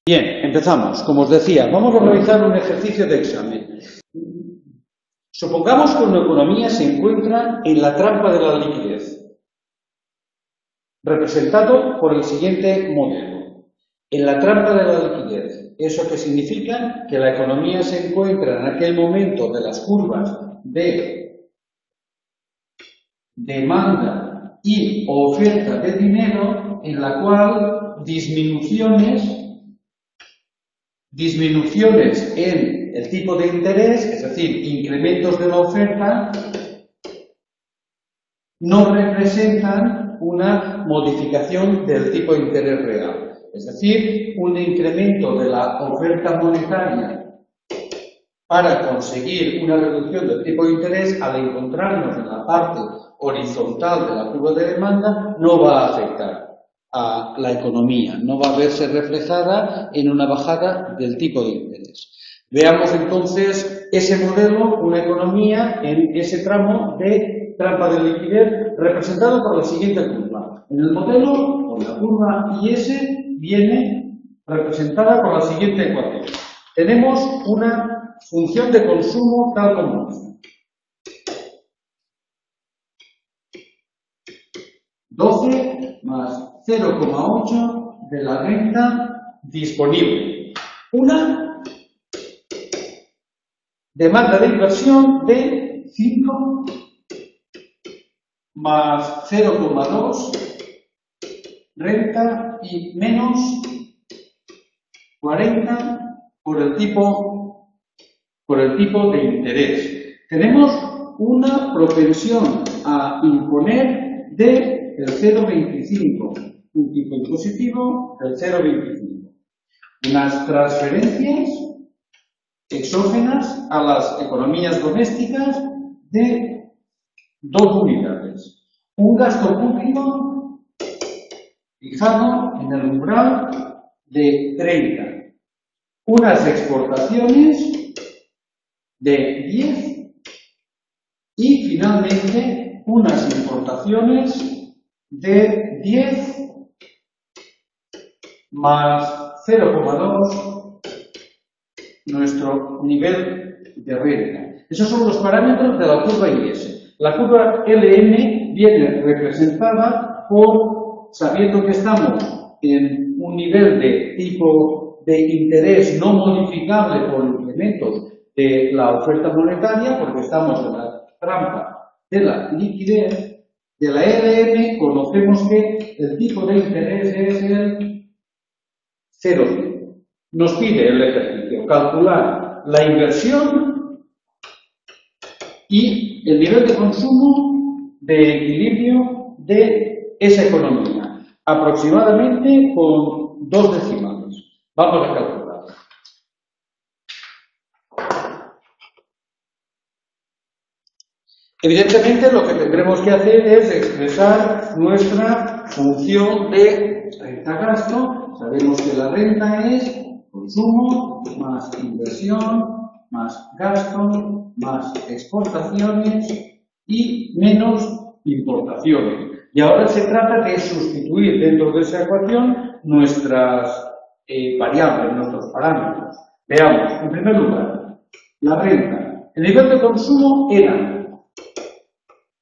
Bien, empezamos. Como os decía, vamos a realizar un ejercicio de examen. Supongamos que una economía se encuentra en la trampa de la liquidez, representado por el siguiente modelo. En la trampa de la liquidez, ¿eso qué significa? Que la economía se encuentra en aquel momento de las curvas de demanda y oferta de dinero, en la cual disminuciones en el tipo de interés, es decir, incrementos de la oferta, no representan una modificación del tipo de interés real. Es decir, un incremento de la oferta monetaria para conseguir una reducción del tipo de interés, al encontrarnos en la parte horizontal de la curva de demanda, no va a afectar a la economía, no va a verse reflejada en una bajada del tipo de interés. Veamos entonces ese modelo, una economía en ese tramo de trampa de liquidez, representado por la siguiente curva. En el modelo, por la curva IS, viene representada por la siguiente ecuación. Tenemos una función de consumo tal como es. 12 más 0,8 de la renta disponible. Una demanda de inversión de 5 más 0,2 renta y menos 40 por el tipo de interés. Tenemos una propensión a imponer del 0,25, un tipo impositivo del 0,25. Unas transferencias exógenas a las economías domésticas de 2 unidades. Un gasto público fijado en el umbral de 30. Unas exportaciones de 10 y finalmente unas importaciones de 10 más 0,2 nuestro nivel de renta. Esos son los parámetros de la curva IS. La curva LM viene representada por, sabiendo que estamos en un nivel de tipo de interés no modificable por incrementos de la oferta monetaria, porque estamos en la trampa de la liquidez, de la LM conocemos que el tipo de interés es el 0. Nos pide el ejercicio calcular la inversión y el nivel de consumo de equilibrio de esa economía, aproximadamente con 2 decimales. Vamos a calcular. Evidentemente, lo que tendremos que hacer es expresar nuestra función de renta-gasto. Sabemos que la renta es consumo más inversión más gasto más exportaciones y menos importaciones. Y ahora se trata de sustituir dentro de esa ecuación nuestras variables, nuestros parámetros. Veamos, en primer lugar, la renta. El nivel de consumo era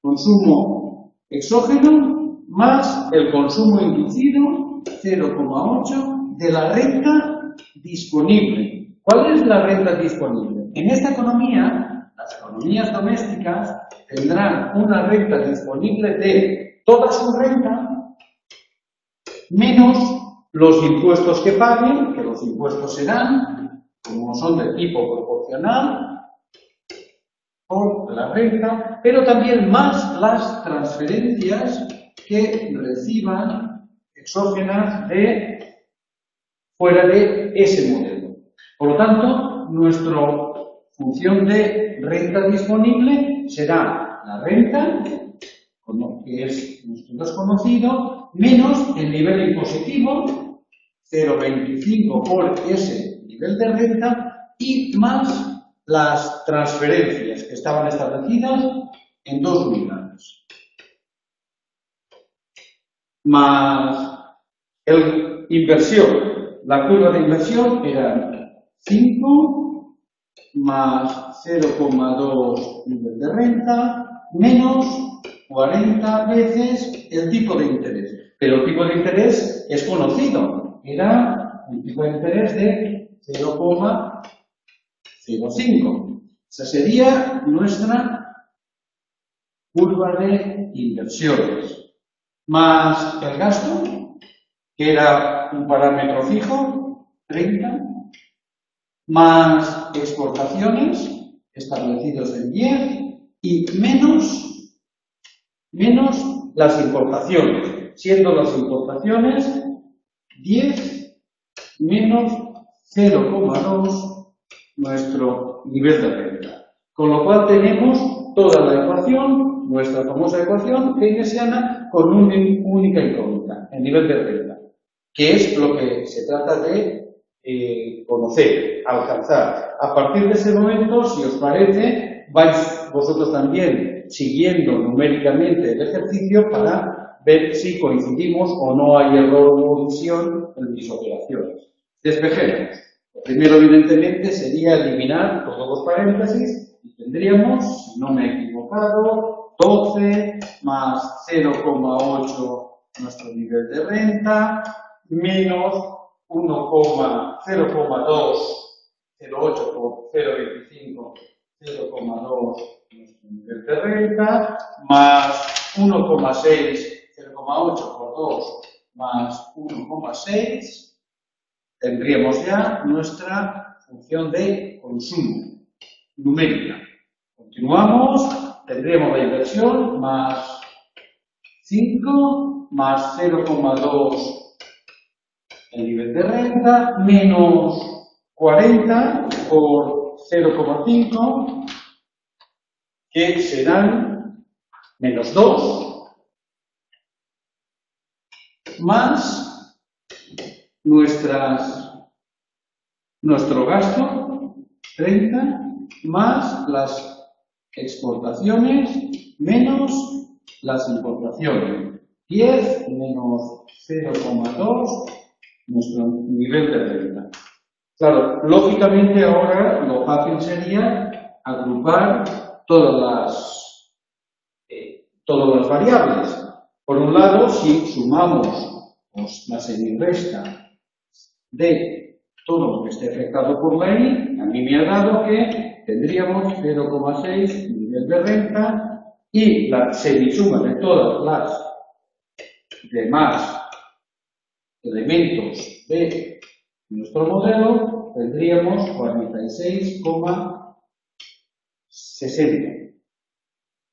consumo exógeno más el consumo inducido, 0,8, de la renta disponible. ¿Cuál es la renta disponible? En esta economía, las economías domésticas tendrán una renta disponible de toda su renta menos los impuestos que paguen, que los impuestos serán, como son de tipo proporcional, por la renta, pero también más las transferencias que reciban exógenas de fuera de ese modelo. Por lo tanto, nuestra función de renta disponible será la renta, que es nuestro desconocido, menos el nivel impositivo, 0,25 por ese nivel de renta, y más las transferencias que estaban establecidas en 2 unidades. Más inversión, la curva de inversión era 5 más 0,2 nivel de renta menos 40 veces el tipo de interés. Pero el tipo de interés es conocido, era un tipo de interés de 0,05. Esa sería nuestra curva de inversiones. Más el gasto, que era un parámetro fijo, 30, más exportaciones, establecidos en 10, y menos las importaciones, siendo las importaciones 10 menos 0,2 nuestro nivel de renta. Con lo cual tenemos toda la ecuación, nuestra famosa ecuación keynesiana, con una única incógnita, el nivel de renta, que es lo que se trata de conocer, alcanzar. A partir de ese momento, si os parece, vais vosotros también siguiendo numéricamente el ejercicio para ver si coincidimos o no hay error o omisión en mis operaciones. Despejemos. Lo primero, evidentemente, sería eliminar todos los paréntesis y tendríamos, si no me he equivocado, 12 más 0,8 nuestro nivel de renta, menos 0,208 por 0,25, 0,2 nuestro nivel de renta, más 1,6, 0,8 por 2, más 1,6, tendríamos ya nuestra función de consumo numérica. Continuamos, tendríamos la inversión más 5 más 0,2 el nivel de renta, menos 40 por 0,5, que serán menos 2, más nuestro gasto, 30, más las exportaciones, menos las importaciones, 10 menos 0,2, nuestro nivel de renta. Claro, lógicamente ahora lo fácil sería agrupar todas las variables. Por un lado, si sumamos la semirresta de todo lo que esté afectado por la I, a mí me ha dado que tendríamos 0,6 nivel de renta y la semisuma de todas las demás elementos de nuestro modelo, tendríamos 46,60.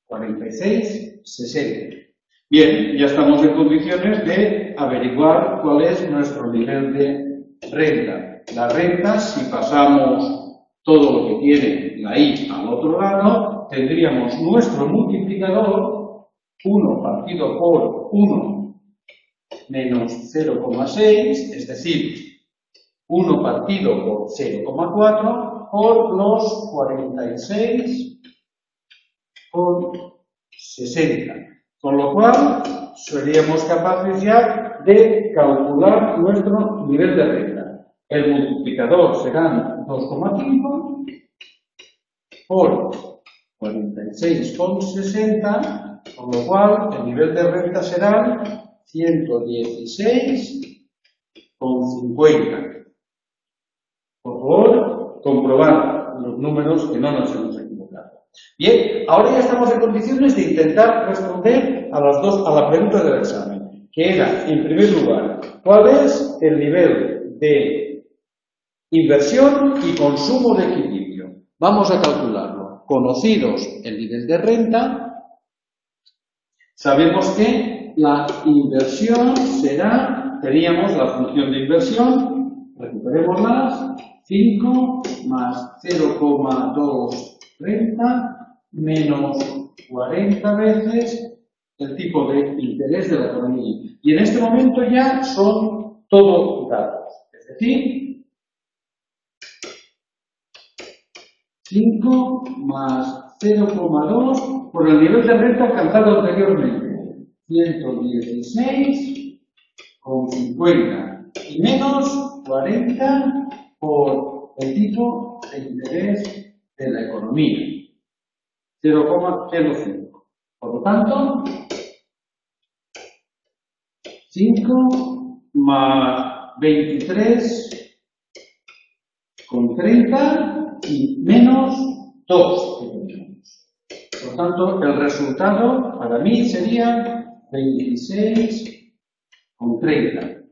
46,60. Bien, ya estamos en condiciones de averiguar cuál es nuestro nivel de renta. La renta, si pasamos todo lo que tiene la I al otro lado, tendríamos nuestro multiplicador, 1 partido por 1 menos 0,6, es decir, 1 partido por 0,4 por los 46 por 60. Con lo cual, seríamos capaces ya de calcular nuestro nivel de renta. El multiplicador serán 2,5 por 46,60, con lo cual el nivel de renta será 116,50. Por favor, comprobar los números que no nos hemos equivocado. Bien, ahora ya estamos en condiciones de intentar responder a la pregunta del examen, que era, en primer lugar, ¿cuál es el nivel de inversión y consumo de equilibrio? Vamos a calcularlo. Conocidos el nivel de renta, sabemos que la inversión será, teníamos la función de inversión, recuperémoslas, 5 más 0,230 menos 40 veces el tipo de interés de la economía. Y en este momento ya son todo datos. Es decir, 5 más 0,2 por el nivel de renta alcanzado anteriormente. 116,50 y menos 40 por el tipo de interés de la economía, 0,05. Por lo tanto, 5 más 23,30 y menos 2. Por lo tanto, el resultado para mí sería 26,30.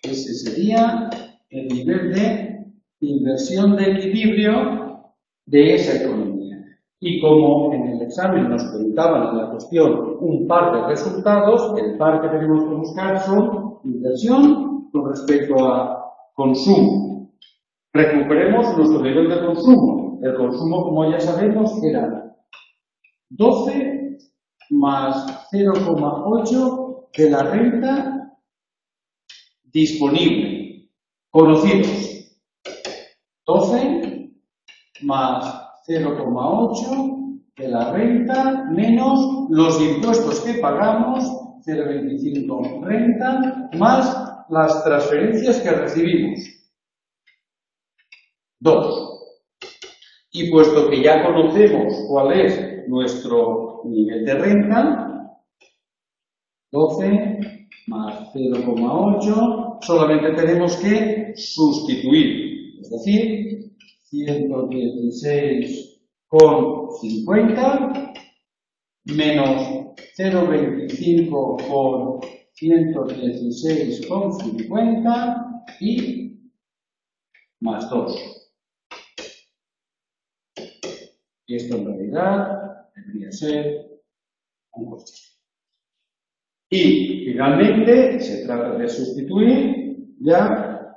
Ese sería el nivel de inversión de equilibrio de esa economía. Y como en el examen nos preguntaban en la cuestión un par de resultados, el par que tenemos que buscar son inversión con respecto a consumo. Recuperemos nuestro nivel de consumo. El consumo, como ya sabemos, era 12 más 0,8 de la renta disponible. Conocidos. 12 más 0,8 de la renta menos los impuestos que pagamos, 0,25 renta, más las transferencias que recibimos. 2. Y puesto que ya conocemos cuál es nuestro nivel de renta, 12 más 0,8, solamente tenemos que sustituir, es decir, 116,50 menos 0,25 por 116,50 y más 2. Y esto en realidad debería ser un coste. Y finalmente se trata de sustituir ya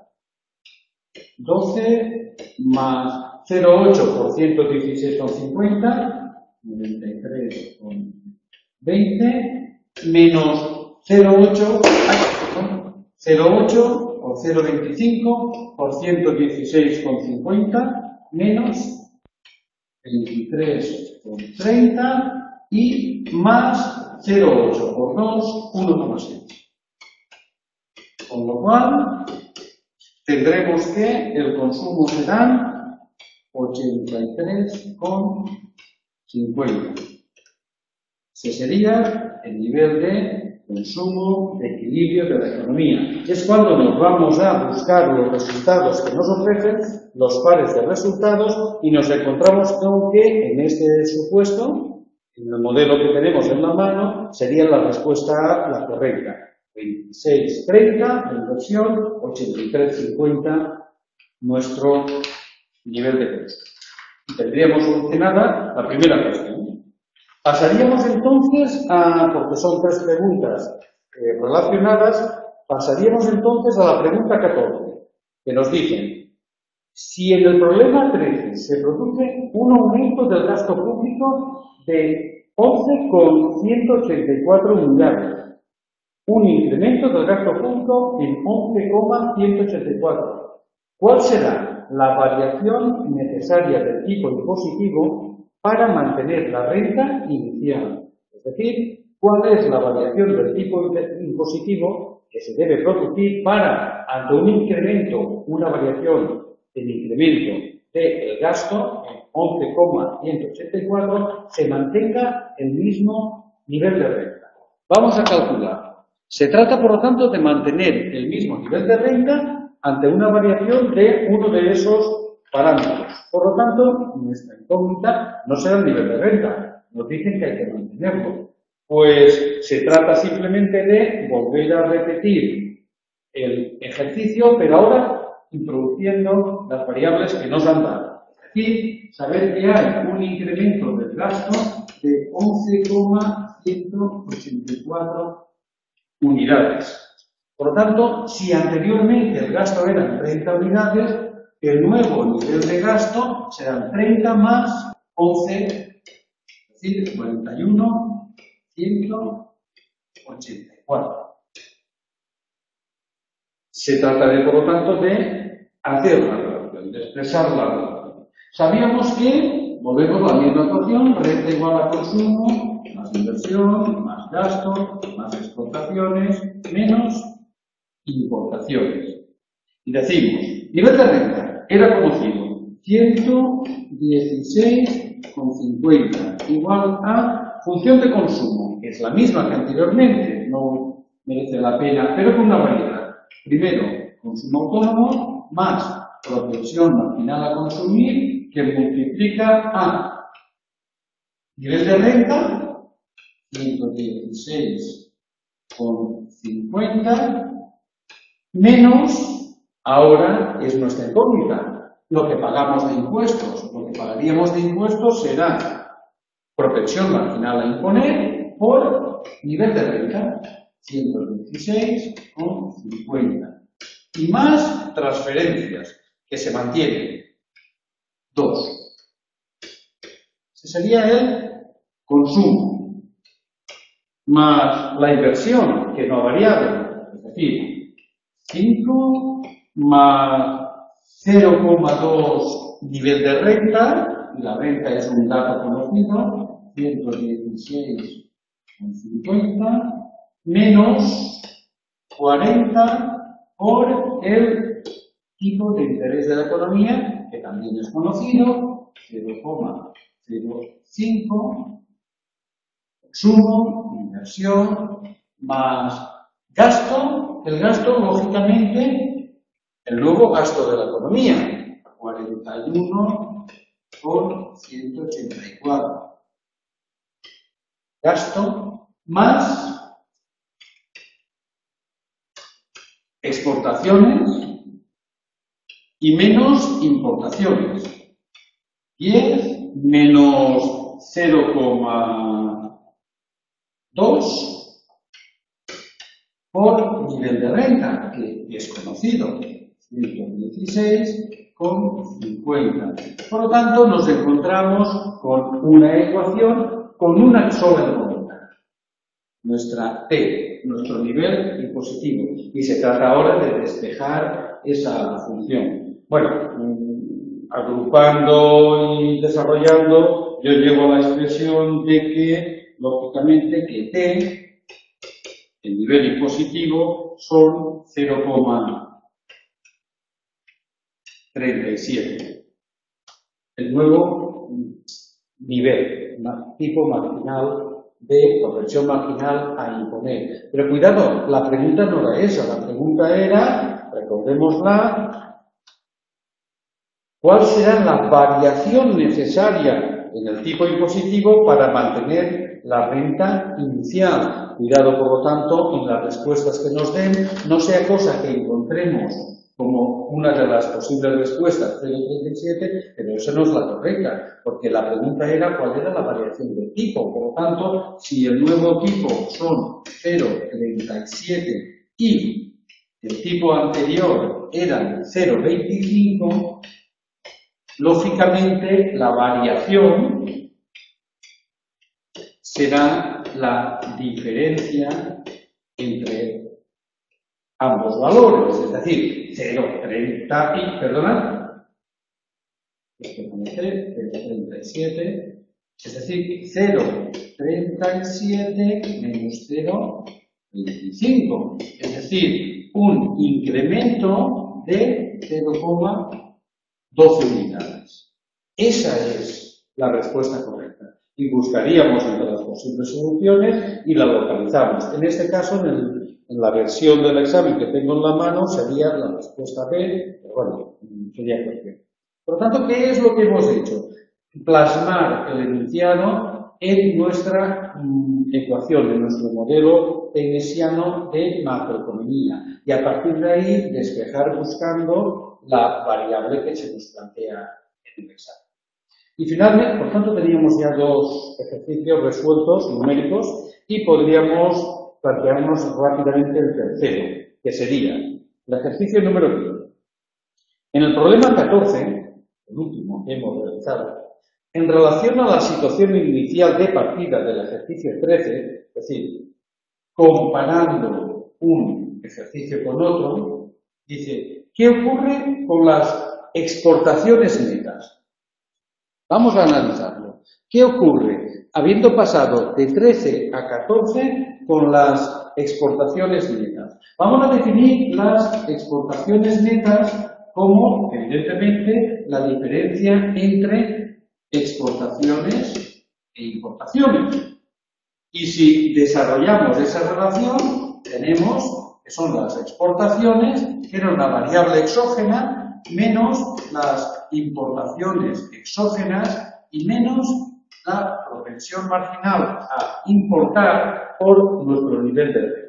12 más 0,8 por 116,50, 93,20, menos 0,8 por 0,25 por 116,50, menos 23,30 y más 0,8 por 2, 1,7. Con lo cual, tendremos que el consumo será 83,50. Ese sería el nivel de consumo de equilibrio de la economía. Es cuando nos vamos a buscar los resultados que nos ofrecen, los pares de resultados, y nos encontramos con que en este supuesto, en el modelo que tenemos en la mano, sería la respuesta A la correcta. 26,30 la inversión, 83,50 nuestro nivel de costo. Y tendríamos solucionada la primera cuestión. Pasaríamos entonces a, porque son 3 preguntas relacionadas, pasaríamos entonces a la pregunta 14, que nos dicen: si en el problema 13 se produce un aumento del gasto público de 11,184 unidades, un incremento del gasto público en 11,184, ¿cuál será la variación necesaria del tipo impositivo para mantener la renta inicial? Es decir, ¿cuál es la variación del tipo impositivo que se debe producir para, ante un incremento, una variación del incremento del gasto en 11,184, se mantenga el mismo nivel de renta? Vamos a calcular. Se trata, por lo tanto, de mantener el mismo nivel de renta ante una variación de uno de esos parámetros. Por lo tanto, nuestra incógnita no será el nivel de renta. Nos dicen que hay que mantenerlo. Pues se trata simplemente de volver a repetir el ejercicio, pero ahora introduciendo las variables que nos han dado. Es decir, saber que hay un incremento del gasto de 11,184 unidades. Por lo tanto, si anteriormente el gasto eran 30 unidades, el nuevo nivel de gasto serán 30 más 11, es decir, 41,184. Se trata de, por lo tanto, de hacer la relación, de expresar la relación. Sabíamos que, volvemos a la misma ecuación, renta igual a consumo, más inversión, más gasto, más exportaciones, menos importaciones. Y decimos, nivel de renta era conocido, 116,50 igual a función de consumo, que es la misma que anteriormente, no merece la pena, pero con una variedad. Primero, consumo autónomo más propensión marginal a consumir, que multiplica a nivel de renta, 116,50, menos, ahora es nuestra incógnita, lo que pagamos de impuestos. Lo que pagaríamos de impuestos será propensión marginal a imponer por nivel de renta, 116,50. Y más transferencias, que se mantienen, 2. Ese sería el consumo, más la inversión, que no ha variado, es decir, 5 más 0,2 nivel de renta, y la renta es un dato conocido, 116,50, menos 40 por el tipo de interés de la economía, que también es conocido, 0,05, consumo, inversión, más gasto. El gasto, lógicamente, el nuevo gasto de la economía, 41 por 184. Gasto más exportaciones y menos importaciones. 10 menos 0,2 por nivel de renta, que es conocido, 116,50. Por lo tanto, nos encontramos con una ecuación con una sola incógnita, nuestra T, nuestro nivel impositivo, y se trata ahora de despejar esa función. Bueno, agrupando y desarrollando, yo llego a la expresión de que, lógicamente, que T, el nivel impositivo, son 0,37. El nuevo nivel, tipo marginal de propensión marginal a imponer. Pero cuidado, la pregunta no era esa, la pregunta era, recordémosla, ¿cuál será la variación necesaria en el tipo impositivo para mantener la renta inicial? Cuidado, por lo tanto, en las respuestas que nos den, no sea cosa que encontremos como una de las posibles respuestas 0,37, pero esa no es la correcta, porque la pregunta era cuál era la variación del tipo. Por lo tanto, si el nuevo tipo son 0,37 y el tipo anterior era 0,25, lógicamente la variación será la diferencia entre ambos valores, es decir, 0,30 y, perdona, 0,37, es decir, 0,37 menos 0,25, es decir, un incremento de 0,12 unidades. Esa es la respuesta correcta. Y buscaríamos entre las posibles soluciones y la localizamos. En este caso, en la versión del examen que tengo en la mano, sería la respuesta B, pero bueno, sería cualquier. Por lo tanto, ¿qué es lo que hemos hecho? Plasmar el enunciado en nuestra ecuación, en nuestro modelo keynesiano de macroeconomía. Y a partir de ahí, despejar buscando la variable que se nos plantea en el examen. Y finalmente, por tanto, teníamos ya dos ejercicios resueltos, numéricos, y podríamos plantearnos rápidamente el tercero, que sería el ejercicio número 15. En el problema 14, el último que hemos realizado, en relación a la situación inicial de partida del ejercicio 13, es decir, comparando un ejercicio con otro, dice, ¿qué ocurre con las exportaciones netas? Vamos a analizarlo. ¿Qué ocurre? Habiendo pasado de 13 a 14 con las exportaciones netas. Vamos a definir las exportaciones netas como, evidentemente, la diferencia entre exportaciones e importaciones. Y si desarrollamos esa relación, tenemos que son las exportaciones, que era una variable exógena, menos las importaciones exógenas y menos la propensión marginal a importar por nuestro nivel de renta.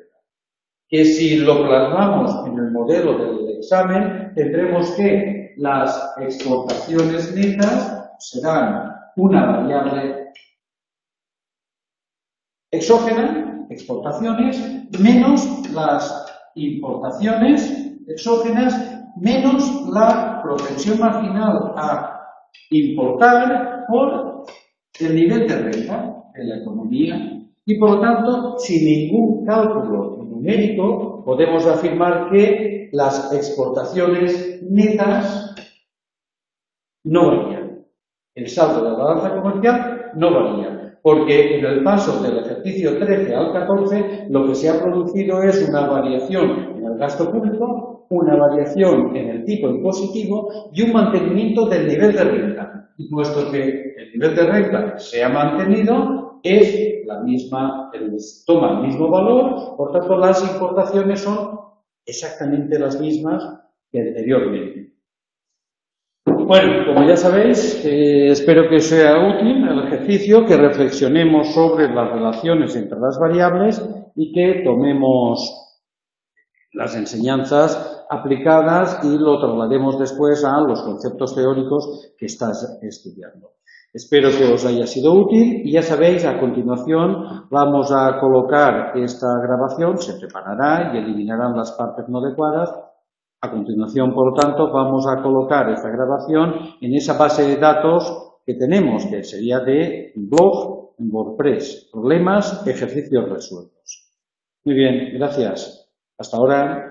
Que si lo plasmamos en el modelo del examen, tendremos que las exportaciones netas serán una variable exógena, exportaciones, menos las importaciones exógenas, menos la propensión marginal a importar por el nivel de renta en la economía. Y por lo tanto, sin ningún cálculo numérico, podemos afirmar que las exportaciones netas no varían. El saldo de la balanza comercial no varía, porque en el paso del ejercicio 13 al 14 lo que se ha producido es una variación en el gasto público, una variación en el tipo impositivo y un mantenimiento del nivel de renta. Y puesto que el nivel de renta se ha mantenido, es la misma, toma el mismo valor, por tanto las importaciones son exactamente las mismas que anteriormente. Bueno, como ya sabéis, espero que sea útil el ejercicio, que reflexionemos sobre las relaciones entre las variables y que tomemos las enseñanzas aplicadas y lo traslademos después a los conceptos teóricos que estás estudiando. Espero que os haya sido útil y ya sabéis, a continuación vamos a colocar esta grabación, se preparará y eliminarán las partes no adecuadas. A continuación, por lo tanto, vamos a colocar esta grabación en esa base de datos que tenemos, que sería de blog en WordPress, problemas, ejercicios resueltos. Muy bien, gracias. Hasta ahora.